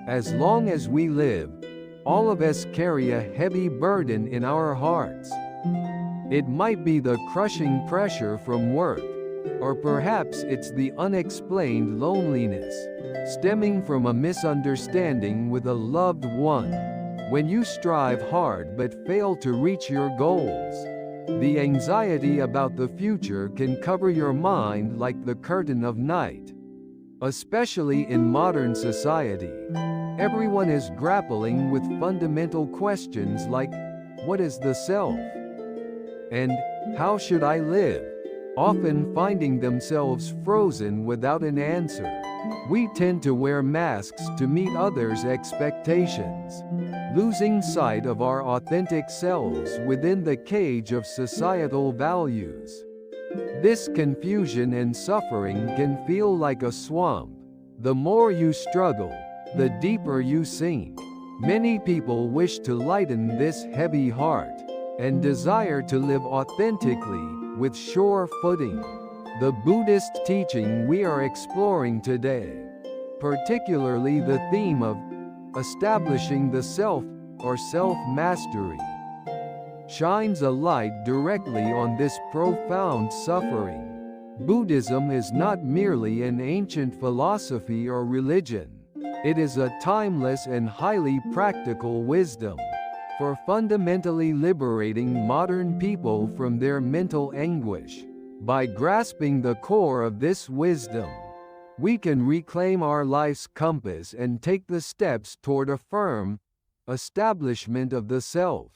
As long as we live, all of us carry a heavy burden in our hearts. It might be the crushing pressure from work, or perhaps it's the unexplained loneliness stemming from a misunderstanding with a loved one. When you strive hard but fail to reach your goals, the anxiety about the future can cover your mind like the curtain of night. Especially in modern society, everyone is grappling with fundamental questions like, what is the self? And, how should I live? Often finding themselves frozen without an answer. We tend to wear masks to meet others' expectations, losing sight of our authentic selves within the cage of societal values. This confusion and suffering can feel like a swamp. The more you struggle, the deeper you sink. Many people wish to lighten this heavy heart and desire to live authentically, with sure footing. The Buddhist teaching we are exploring today, particularly the theme of establishing the self, or self-mastery, shines a light directly on this profound suffering. Buddhism is not merely an ancient philosophy or religion. It is a timeless and highly practical wisdom for fundamentally liberating modern people from their mental anguish. By grasping the core of this wisdom, we can reclaim our life's compass and take the steps toward a firm establishment of the self.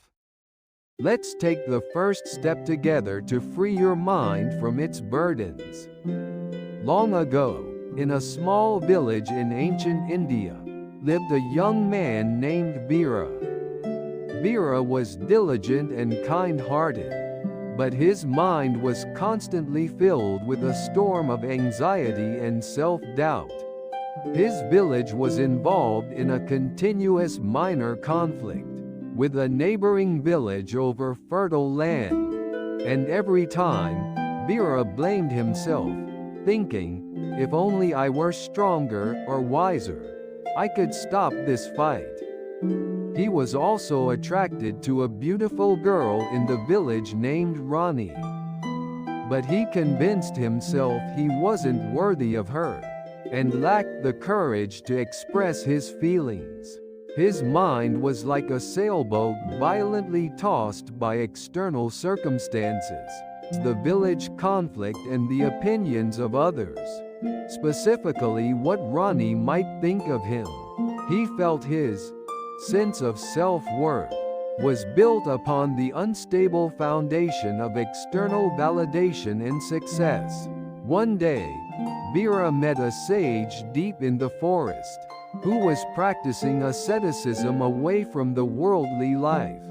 Let's take the first step together to free your mind from its burdens. Long ago, in a small village in ancient India, lived a young man named Bira. Bira was diligent and kind-hearted, but his mind was constantly filled with a storm of anxiety and self-doubt. His village was involved in a continuous minor conflict with a neighboring village over fertile land, and every time, Bira blamed himself, thinking, if only I were stronger or wiser, I could stop this fight. He was also attracted to a beautiful girl in the village named Rani. But he convinced himself he wasn't worthy of her, and lacked the courage to express his feelings. His mind was like a sailboat violently tossed by external circumstances, the village conflict and the opinions of others, specifically what Rani might think of him. He felt his sense of self-worth was built upon the unstable foundation of external validation and success. One day, Bira met a sage deep in the forest, who was practicing asceticism away from the worldly life.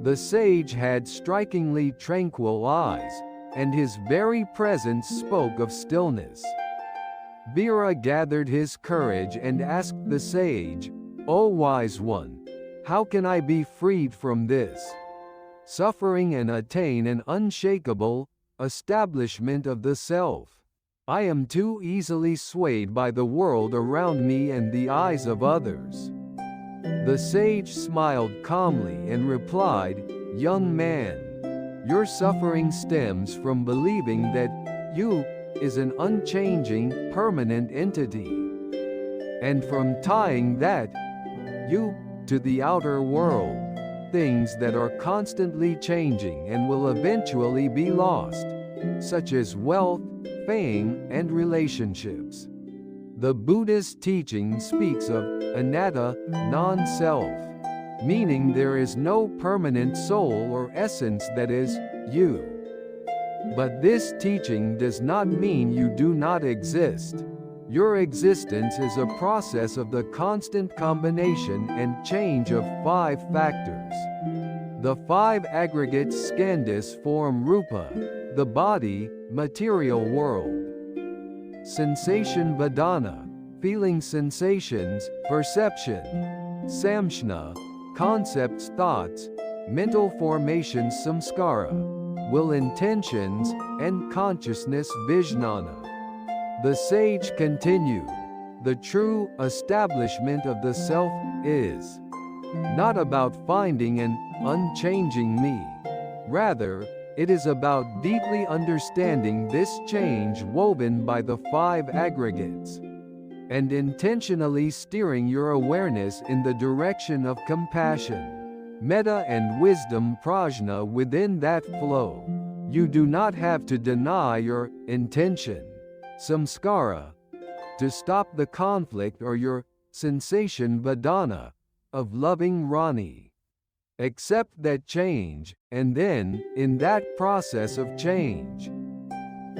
The sage had strikingly tranquil eyes, and his very presence spoke of stillness. Bira gathered his courage and asked the sage, "O wise one, how can I be freed from this suffering and attain an unshakable establishment of the self? I am too easily swayed by the world around me and the eyes of others." The sage smiled calmly and replied, "Young man, your suffering stems from believing that you is an unchanging, permanent entity, and from tying that you to the outer world, things that are constantly changing and will eventually be lost, such as wealth, fame, and relationships." The Buddhist teaching speaks of anatta, non-self, meaning there is no permanent soul or essence that is you. But this teaching does not mean you do not exist. Your existence is a process of the constant combination and change of 5 factors. The 5 aggregates Skandhas form rupa, the body, material world; sensation vedana, feeling sensations, perception; samshna, concepts thoughts; mental formations samskara; will intentions; and consciousness vijnana. The sage continued, The true establishment of the self is not about finding an unchanging me. Rather, it is about deeply understanding this change woven by the five aggregates, and intentionally steering your awareness in the direction of compassion, metta and wisdom prajna within that flow. You do not have to deny your intention, samskara, to stop the conflict, or your sensation vadana, of loving Rani. Accept that change, and then, in that process of change,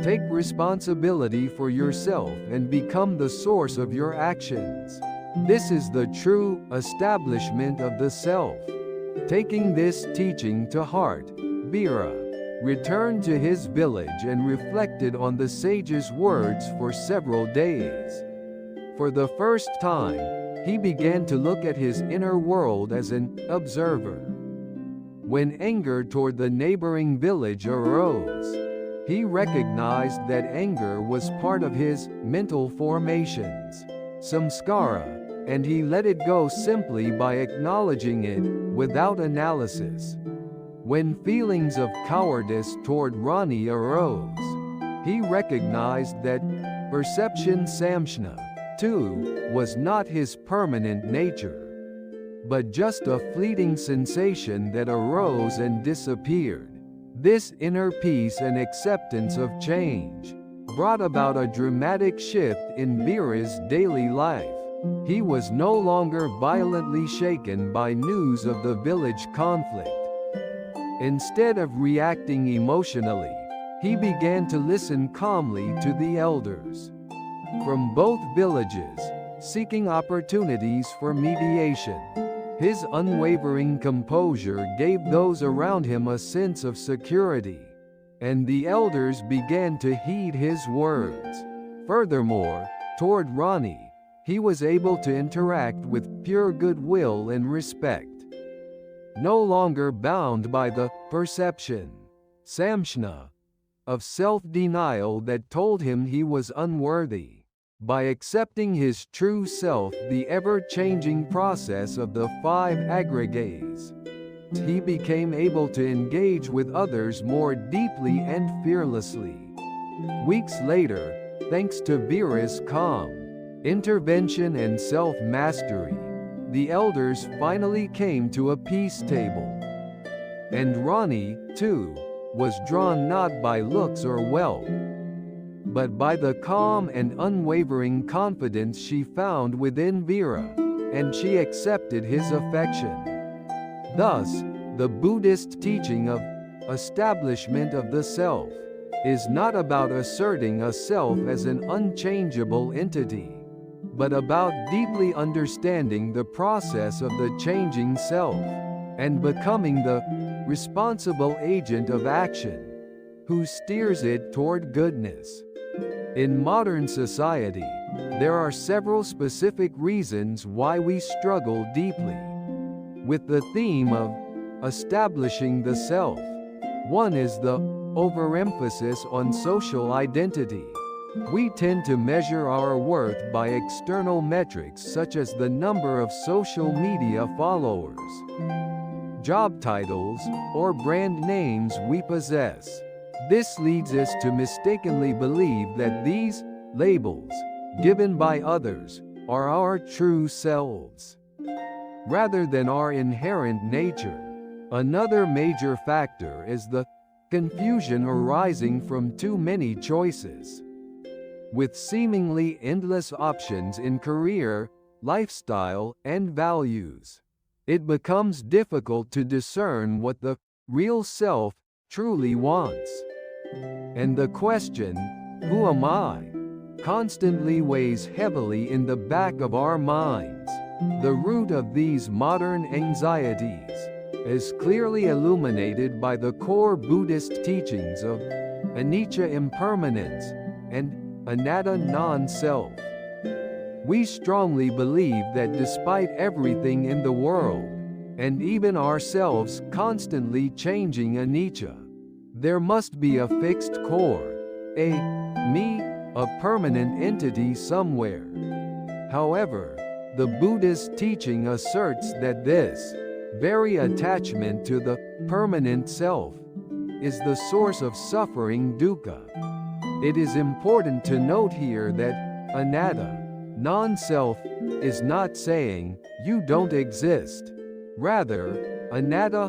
take responsibility for yourself and become the source of your actions. This is the true establishment of the self. Taking this teaching to heart, Vira returned to his village and reflected on the sage's words for several days. For the first time, he began to look at his inner world as an observer. When anger toward the neighboring village arose, he recognized that anger was part of his mental formations, samskara, and he let it go simply by acknowledging it, without analysis. When feelings of cowardice toward Rani arose, he recognized that perception samshna, too, was not his permanent nature, but just a fleeting sensation that arose and disappeared. This inner peace and acceptance of change brought about a dramatic shift in Vira's daily life. He was no longer violently shaken by news of the village conflict. Instead of reacting emotionally, he began to listen calmly to the elders from both villages, seeking opportunities for mediation. His unwavering composure gave those around him a sense of security, and the elders began to heed his words. Furthermore, toward Rani, he was able to interact with pure goodwill and respect, no longer bound by the perception, samshna, of self-denial that told him he was unworthy. By accepting his true self, the ever-changing process of the five aggregates, he became able to engage with others more deeply and fearlessly. Weeks later, thanks to Vira's calm intervention and self-mastery, the elders finally came to a peace table. And Rani, too, was drawn not by looks or wealth, but by the calm and unwavering confidence she found within Vira, and she accepted his affection. Thus, the Buddhist teaching of establishment of the self is not about asserting a self as an unchangeable entity, but about deeply understanding the process of the changing self, and becoming the responsible agent of action who steers it toward goodness. In modern society, there are several specific reasons why we struggle deeply with the theme of establishing the self. One is the overemphasis on social identity. We tend to measure our worth by external metrics such as the number of social media followers, job titles, or brand names we possess. This leads us to mistakenly believe that these labels, given by others, are our true selves, rather than our inherent nature. Another major factor is the confusion arising from too many choices. With seemingly endless options in career, lifestyle, and values, it becomes difficult to discern what the real self truly wants. And the question, "Who am I?" constantly weighs heavily in the back of our minds. The root of these modern anxieties is clearly illuminated by the core Buddhist teachings of anicca impermanence and anatta non-self. We strongly believe that despite everything in the world, and even ourselves constantly changing anicca, there must be a fixed core, a me, a permanent entity somewhere. However, the Buddhist teaching asserts that this very attachment to the permanent self is the source of suffering dukkha. It is important to note here that anatta, non-self, is not saying you don't exist. Rather, anatta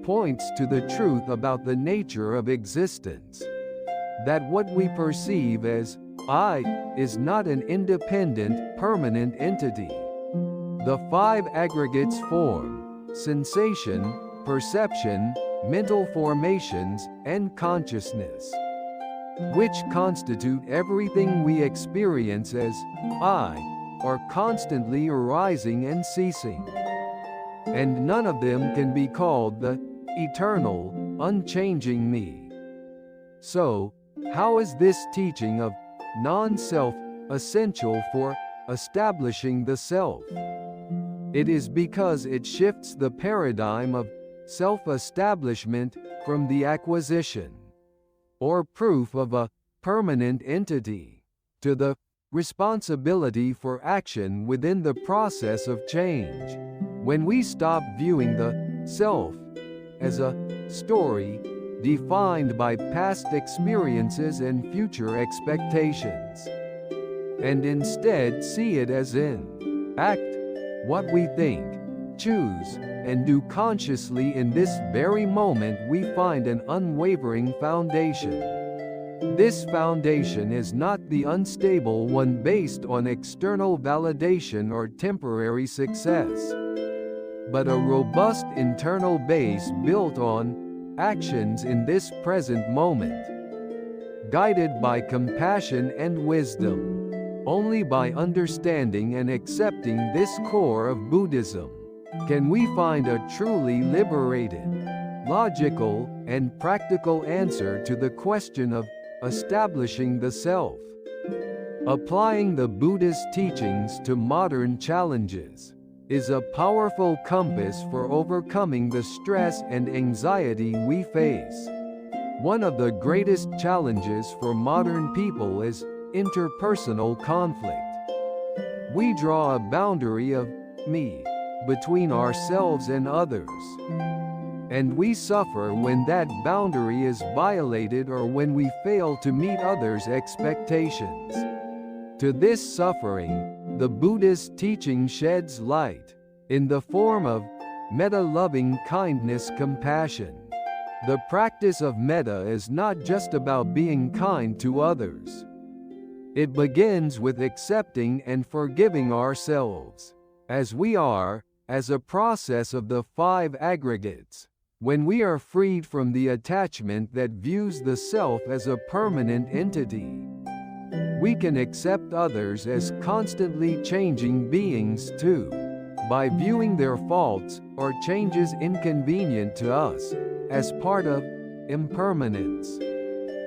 points to the truth about the nature of existence. That what we perceive as I is not an independent, permanent entity. The five aggregates form sensation, perception, mental formations, and consciousness, which constitute everything we experience as I, are constantly arising and ceasing. And none of them can be called the eternal, unchanging me. So, how is this teaching of non-self essential for establishing the self? It is because it shifts the paradigm of self-establishment from the acquisition or proof of a permanent entity to the responsibility for action within the process of change. When we stop viewing the self as a story defined by past experiences and future expectations, and instead see it as in act, what we think, choose, and do consciously in this very moment, we find an unwavering foundation. This foundation is not the unstable one based on external validation or temporary success, but a robust internal base built on actions in this present moment, guided by compassion and wisdom. Only by understanding and accepting this core of Buddhism can we find a truly liberated, logical, and practical answer to the question of establishing the self. Applying the Buddhist teachings to modern challenges is a powerful compass for overcoming the stress and anxiety we face. One of the greatest challenges for modern people is interpersonal conflict. We draw a boundary of me between ourselves and others, and we suffer when that boundary is violated or when we fail to meet others' expectations. To this suffering, the Buddhist teaching sheds light in the form of metta, loving kindness, compassion. The practice of metta is not just about being kind to others. It begins with accepting and forgiving ourselves as we are, as a process of the five aggregates. When we are freed from the attachment that views the self as a permanent entity, we can accept others as constantly changing beings too, by viewing their faults or changes inconvenient to us as part of impermanence.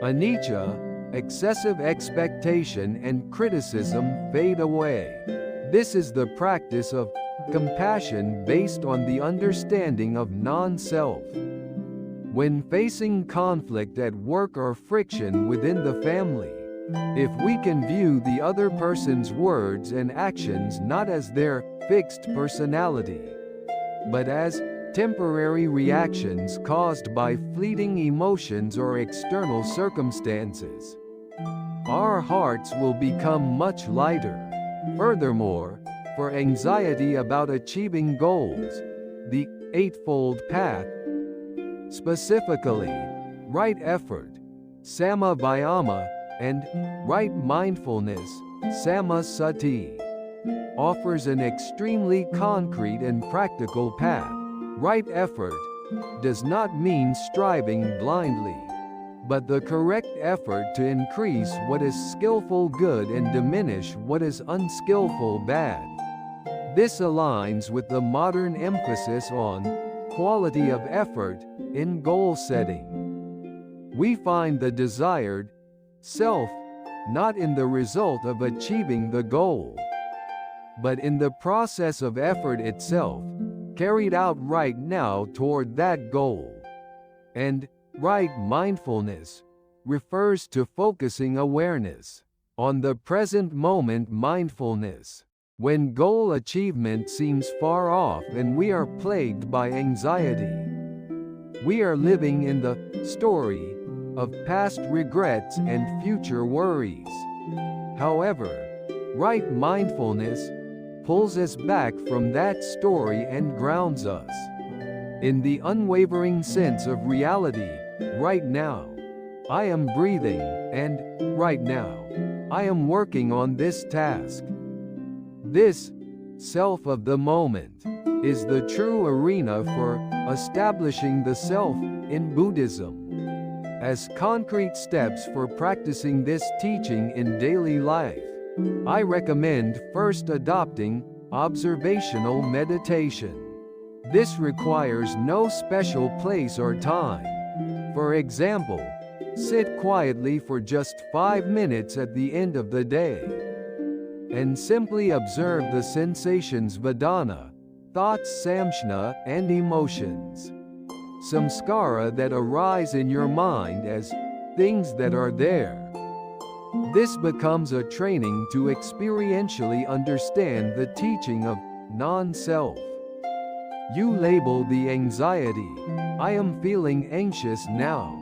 Anicca, excessive expectation and criticism fade away. This is the practice of compassion based on the understanding of non-self. When facing conflict at work or friction within the family, if we can view the other person's words and actions not as their fixed personality, but as temporary reactions caused by fleeting emotions or external circumstances, our hearts will become much lighter. Furthermore, for anxiety about achieving goals, the Eightfold Path, specifically, right effort, samma vayama, and right mindfulness, samma sati, offers an extremely concrete and practical path. Right effort does not mean striving blindly, but the correct effort to increase what is skillful good and diminish what is unskillful bad. This aligns with the modern emphasis on quality of effort in goal setting. We find the desired self not in the result of achieving the goal, but in the process of effort itself, carried out right now toward that goal. And right mindfulness refers to focusing awareness on the present moment mindfulness, When goal achievement seems far off and we are plagued by anxiety, we are living in the story of past regrets and future worries. However, right mindfulness pulls us back from that story and grounds us in the unwavering sense of reality. Right now, I am breathing, and right now, I am working on this task. This self of the moment is the true arena for establishing the self in Buddhism. As concrete steps for practicing this teaching in daily life, I recommend first adopting observational meditation. This requires no special place or time. For example, sit quietly for just 5 minutes at the end of the day and simply observe the sensations vedana, thoughts samshna, and emotions samskara that arise in your mind as things that are there. This becomes a training to experientially understand the teaching of non-self. You label the anxiety, I am feeling anxious now,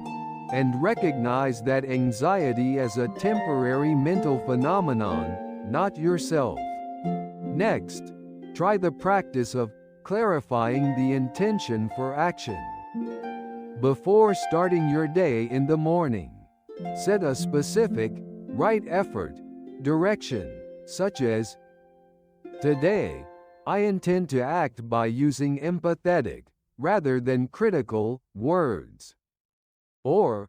and recognize that anxiety as a temporary mental phenomenon, not yourself. Next, try the practice of clarifying the intention for action. Before starting your day in the morning, set a specific, right effort, direction, such as, today, I intend to act by using empathetic, rather than critical, words. Or,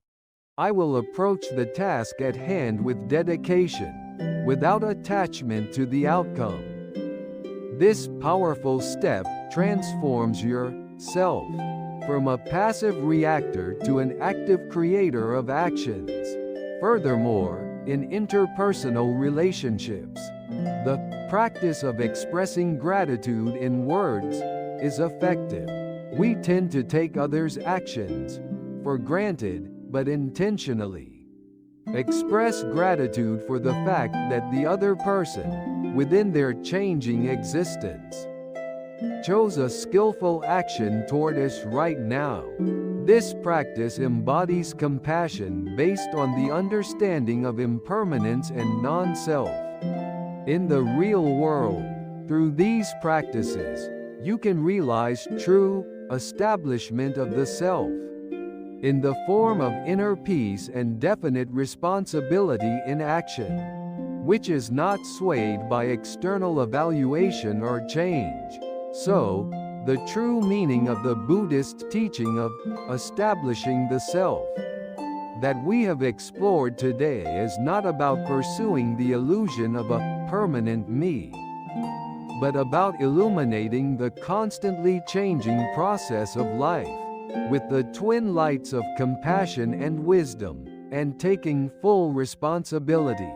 I will approach the task at hand with dedication, without attachment to the outcome. This powerful step transforms your self from a passive reactor to an active creator of actions. Furthermore, in interpersonal relationships, the practice of expressing gratitude in words is effective. We tend to take others' actions for granted, but intentionally express gratitude for the fact that the other person, within their changing existence, chose a skillful action toward us right now. This practice embodies compassion based on the understanding of impermanence and non-self. In the real world, through these practices, you can realize true establishment of the self in the form of inner peace and definite responsibility in action, which is not swayed by external evaluation or change. So, the true meaning of the Buddhist teaching of establishing the self that we have explored today is not about pursuing the illusion of a permanent me, but about illuminating the constantly changing process of life with the twin lights of compassion and wisdom, and taking full responsibility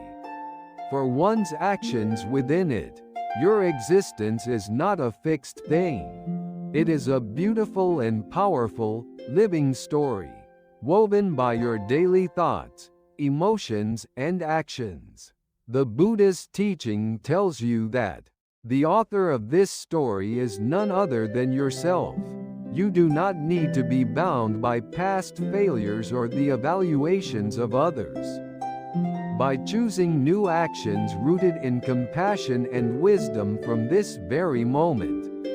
for one's actions within it. Your existence is not a fixed thing. It is a beautiful and powerful, living story, woven by your daily thoughts, emotions, and actions. The Buddha's teaching tells you that the author of this story is none other than yourself. You do not need to be bound by past failures or the evaluations of others. By choosing new actions rooted in compassion and wisdom from this very moment,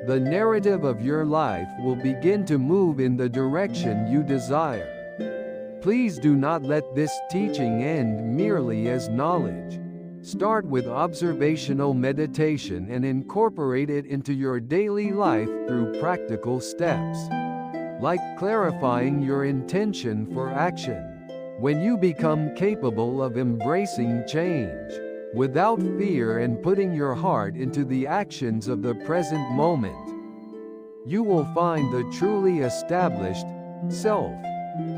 the narrative of your life will begin to move in the direction you desire. Please do not let this teaching end merely as knowledge. Start with observational meditation and incorporate it into your daily life through practical steps, like clarifying your intention for action. When you become capable of embracing change without fear and putting your heart into the actions of the present moment, you will find the truly established self,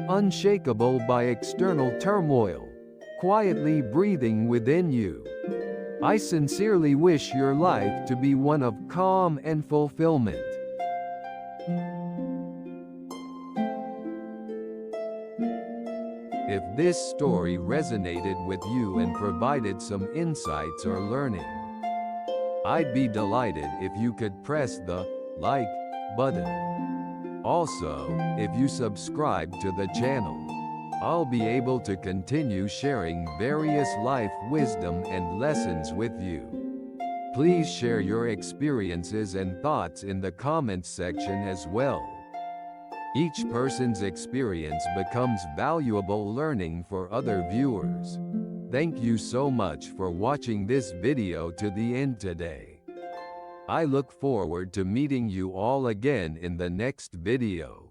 unshakable by external turmoil, quietly breathing within you. I sincerely wish your life to be one of calm and fulfillment. If this story resonated with you and provided some insights or learning, I'd be delighted if you could press the like button. Also, if you subscribe to the channel, I'll be able to continue sharing various life wisdom and lessons with you. Please share your experiences and thoughts in the comments section as well. Each person's experience becomes valuable learning for other viewers. Thank you so much for watching this video to the end today. I look forward to meeting you all again in the next video.